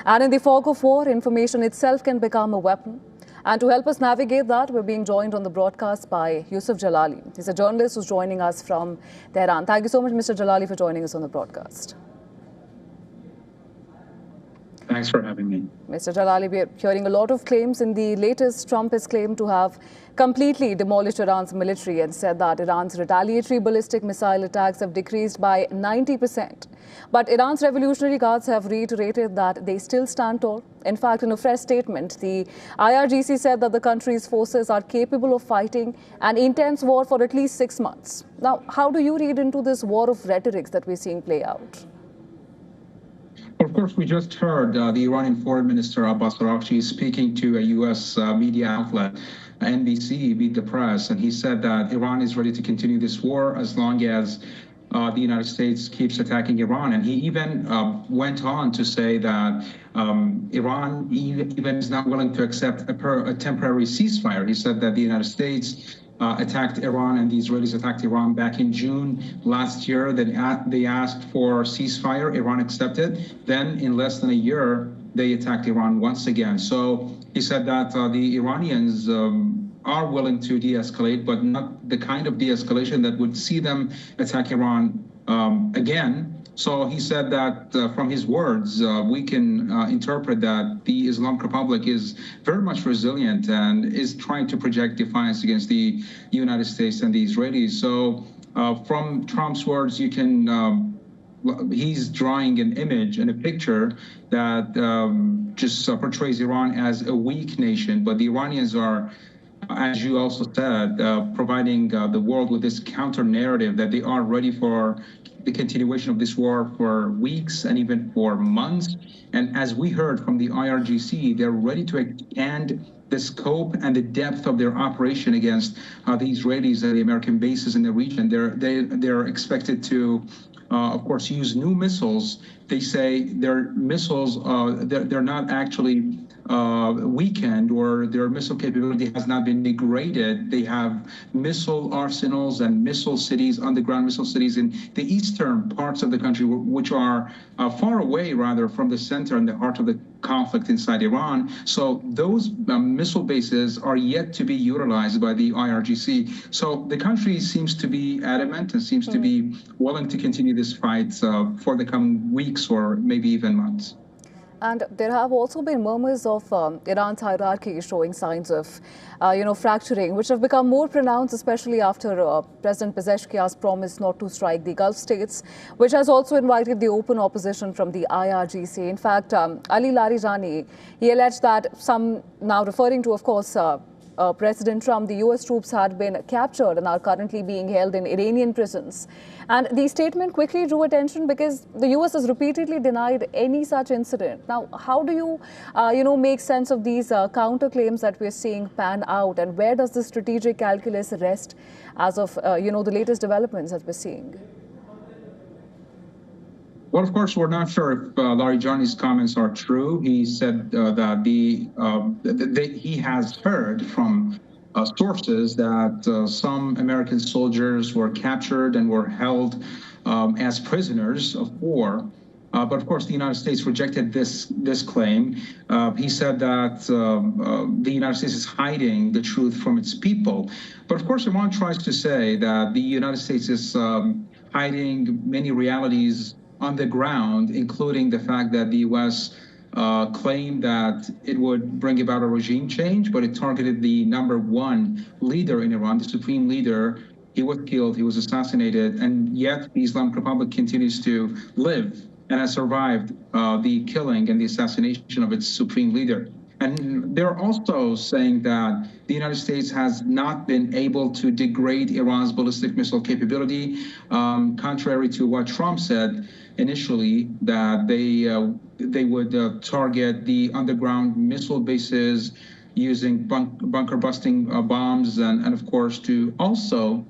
And in the fog of war, information itself can become a weapon. And to help us navigate that, we're being joined on the broadcast by Yusuf Jalali. He's a journalist who's joining us from Tehran. Thank you so much, Mr. Jalali, for joining us on the broadcast. Thanks for having me. Mr. Jalali, we're hearing a lot of claims. In the latest, Trump is claimed to have completely demolished Iran's military and said that Iran's retaliatory ballistic missile attacks have decreased by 90%. But Iran's Revolutionary Guards have reiterated that they still stand tall. In fact, in a fresh statement, the IRGC said that the country's forces are capable of fighting an intense war for at least 6 months. Now, how do you read into this war of rhetoric that we're seeing play out? Of course, we just heard the Iranian Foreign Minister Abbas Araghchi speaking to a U.S. media outlet, NBC, Beat the Press, and he said that Iran is ready to continue this war as long as the United States keeps attacking Iran. And he even went on to say that Iran even is not willing to accept a temporary ceasefire. He said that the United States attacked Iran and the Israelis attacked Iran back in June last year. Then they asked for ceasefire. Iran accepted. Then in less than a year, they attacked Iran once again. So he said that the Iranians are willing to de-escalate, but not the kind of de-escalation that would see them attack Iran again. So he said that from his words, we can interpret that the Islamic Republic is very much resilient and is trying to project defiance against the United States and the Israelis. So from Trump's words, you can, he's drawing an image and a picture that just portrays Iran as a weak nation, but the Iranians are, as you also said, providing the world with this counter narrative that they are ready for the continuation of this war for weeks and even for months. And as we heard from the IRGC, they're ready to expand the scope and the depth of their operation against the Israelis and the American bases in the region. They're expected to, of course, use new missiles. They say their missiles, they're not actually weakened, or their missile capability has not been degraded. They have missile arsenals and missile cities, underground missile cities in the eastern parts of the country, which are far away, rather, from the center and the heart of the conflict inside Iran. So those missile bases are yet to be utilized by the IRGC. So the country seems to be adamant and seems to be willing to continue this fight for the coming weeks or maybe even months. And there have also been murmurs of Iran's hierarchy showing signs of, fracturing, which have become more pronounced, especially after President Pezeshkian's promise not to strike the Gulf states, which has also invited the open opposition from the IRGC. In fact, Ali Larijani, he alleged that some, now referring to, of course, President Trump, the U.S. troops had been captured and are currently being held in Iranian prisons. And the statement quickly drew attention because the U.S. has repeatedly denied any such incident. Now, how do you, make sense of these counterclaims that we're seeing pan out, and where does the strategic calculus rest as of, the latest developments that we're seeing? Well, of course, we're not sure if Larijani's comments are true. He said that he has heard from sources that some American soldiers were captured and were held as prisoners of war. But of course, the United States rejected this claim. He said that the United States is hiding the truth from its people. But of course, Iran tries to say that the United States is hiding many realities on the ground, including the fact that the U.S. Claimed that it would bring about a regime change, but it targeted the #1 leader in Iran, the supreme leader. He was killed, he was assassinated, and yet the Islamic Republic continues to live and has survived the killing and the assassination of its supreme leader. And they're also saying that the United States has not been able to degrade Iran's ballistic missile capability, contrary to what Trump said initially, that they would target the underground missile bases using bunker-busting bombs, and of course to also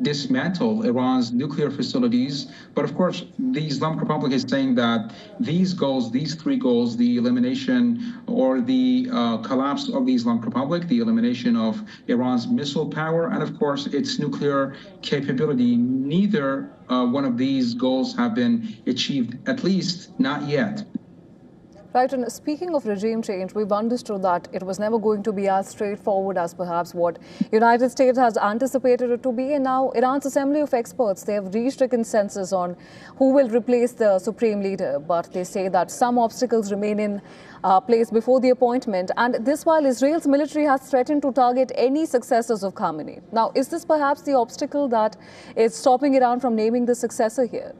dismantle Iran's nuclear facilities. But of course, the Islamic Republic is saying that these goals, these 3 goals, the elimination or the collapse of the Islamic Republic, the elimination of Iran's missile power, and of course, its nuclear capability, neither one of these goals have been achieved, at least not yet. Right, and speaking of regime change, we've understood that it was never going to be as straightforward as perhaps what United States has anticipated it to be. And now Iran's assembly of experts, they have reached a consensus on who will replace the supreme leader. But they say that some obstacles remain in place before the appointment. And this while Israel's military has threatened to target any successors of Khamenei. Now, is this perhaps the obstacle that is stopping Iran from naming the successor here?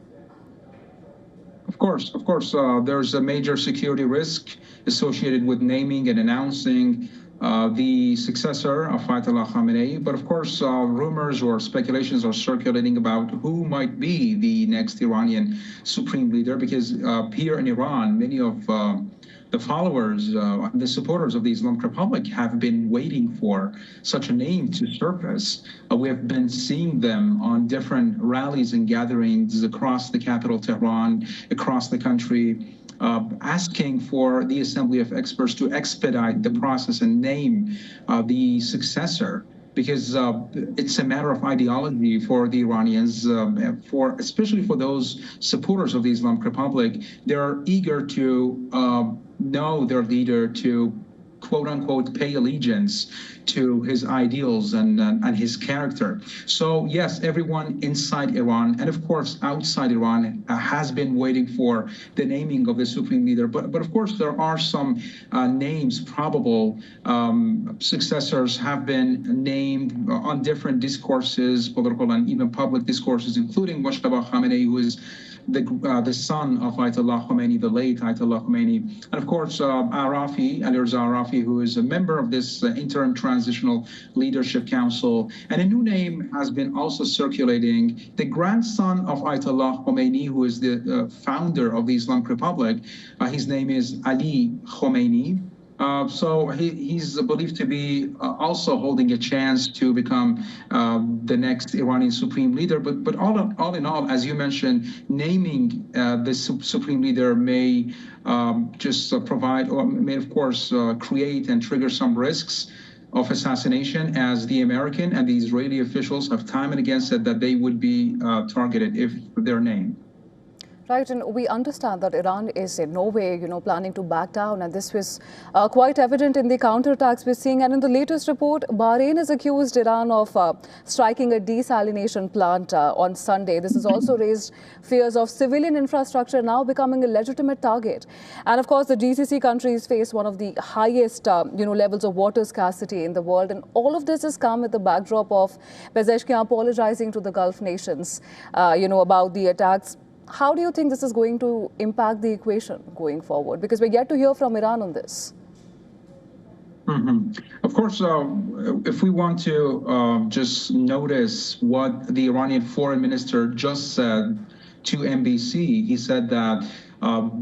Of course, there's a major security risk associated with naming and announcing the successor of Ayatollah Khamenei. But of course, rumors or speculations are circulating about who might be the next Iranian supreme leader, because here in Iran, many of the followers, the supporters of the Islamic Republic have been waiting for such a name to surface. We have been seeing them on different rallies and gatherings across the capital, Tehran, across the country, asking for the Assembly of Experts to expedite the process and name the successor, because it's a matter of ideology for the Iranians, especially for those supporters of the Islamic Republic. They're eager to know their leader, to quote unquote pay allegiance to his ideals and his character. So yes, everyone inside Iran and of course outside Iran has been waiting for the naming of the supreme leader. But of course there are some names, probable successors have been named on different discourses, political and even public discourses, including Mojtaba Khamenei, who is the son of Ayatollah Khomeini, the late Ayatollah Khomeini, and of course Ali Reza Arafi, who is a member of this interim transitional leadership council. And a new name has been also circulating, the grandson of Ayatollah Khomeini, who is the founder of the Islamic Republic. His name is Ali Khomeini. So he's believed to be also holding a chance to become the next Iranian supreme leader. But all in all, as you mentioned, naming the supreme leader may just provide, or may of course create and trigger some risks of assassination, as the American and the Israeli officials have time and again said that they would be targeted if they're named. Right, and we understand that Iran is in no way, planning to back down, and this was quite evident in the counterattacks we're seeing. And in the latest report, Bahrain has accused Iran of striking a desalination plant on Sunday. This has also raised fears of civilian infrastructure now becoming a legitimate target. And of course, the GCC countries face one of the highest, levels of water scarcity in the world. And all of this has come with the backdrop of Pezeshkian apologizing to the Gulf nations, about the attacks. How do you think this is going to impact the equation going forward? Because we're yet to hear from Iran on this. Of course, if we want to just notice what the Iranian foreign minister just said to NBC, he said that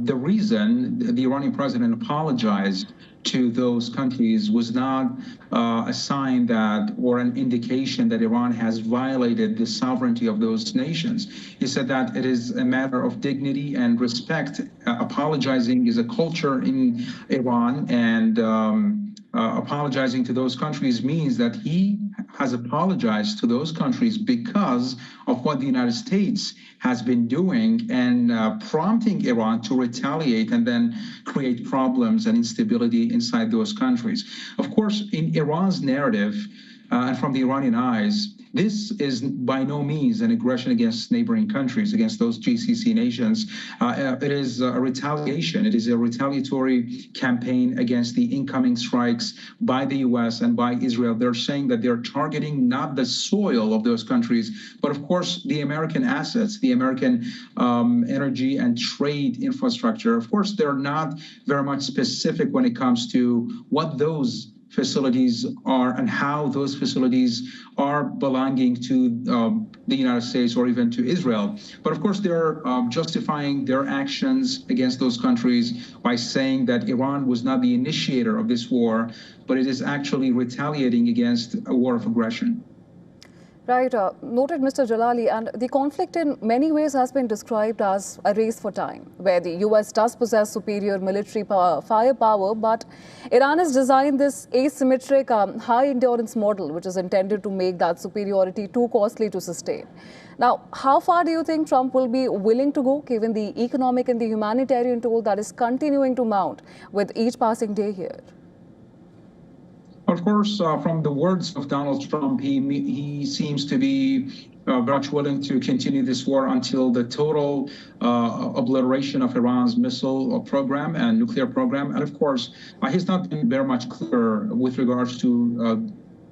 the reason the Iranian president apologized to those countries was not a sign that, or an indication that Iran has violated the sovereignty of those nations. He said that it is a matter of dignity and respect. Apologizing is a culture in Iran, and apologizing to those countries means that he has apologized to those countries because of what the United States has been doing and prompting Iran to retaliate and then create problems and instability inside those countries. Of course, in Iran's narrative, and from the Iranian eyes, this is by no means an aggression against neighboring countries, against those GCC nations. It is a retaliation. It is a retaliatory campaign against the incoming strikes by the U.S. and by Israel. They're saying that they're targeting not the soil of those countries, but of course the American assets, the American energy and trade infrastructure. Of course, they're not very much specific when it comes to what those facilities are and how those facilities are belonging to the United States or even to Israel. But of course, they're justifying their actions against those countries by saying that Iran was not the initiator of this war, but it is actually retaliating against a war of aggression. Right, noted Mr. Jalali, and the conflict in many ways has been described as a race for time, where the US does possess superior military firepower, but Iran has designed this asymmetric high-endurance model, which is intended to make that superiority too costly to sustain. Now, how far do you think Trump will be willing to go, given the economic and the humanitarian toll that is continuing to mount with each passing day here? Of course, from the words of Donald Trump, he seems to be very much willing to continue this war until the total obliteration of Iran's missile program and nuclear program. And of course, he's not been very much clear with regards to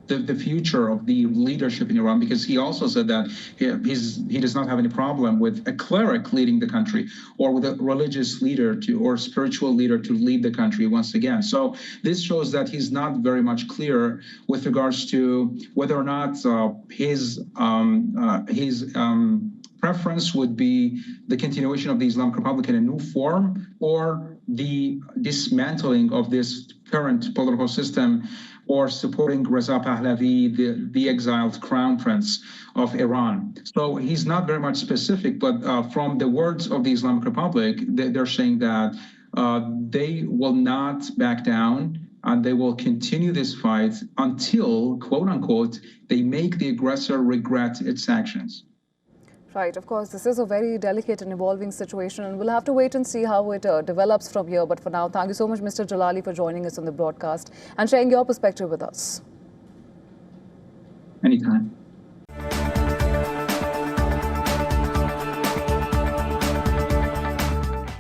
the future of the leadership in Iran, because he also said that he does not have any problem with a cleric leading the country or with a religious leader or spiritual leader to lead the country once again. So this shows that he's not very much clear with regards to whether or not his preference would be the continuation of the Islamic Republic in a new form or the dismantling of this current political system, or supporting Reza Pahlavi, the exiled crown prince of Iran. So he's not very much specific, but from the words of the Islamic Republic, they're saying that they will not back down and they will continue this fight until, quote unquote, they make the aggressor regret its actions. Right, of course, this is a very delicate and evolving situation, and we'll have to wait and see how it develops from here. But for now, thank you so much, Mr. Jalali, for joining us on the broadcast and sharing your perspective with us. Anytime.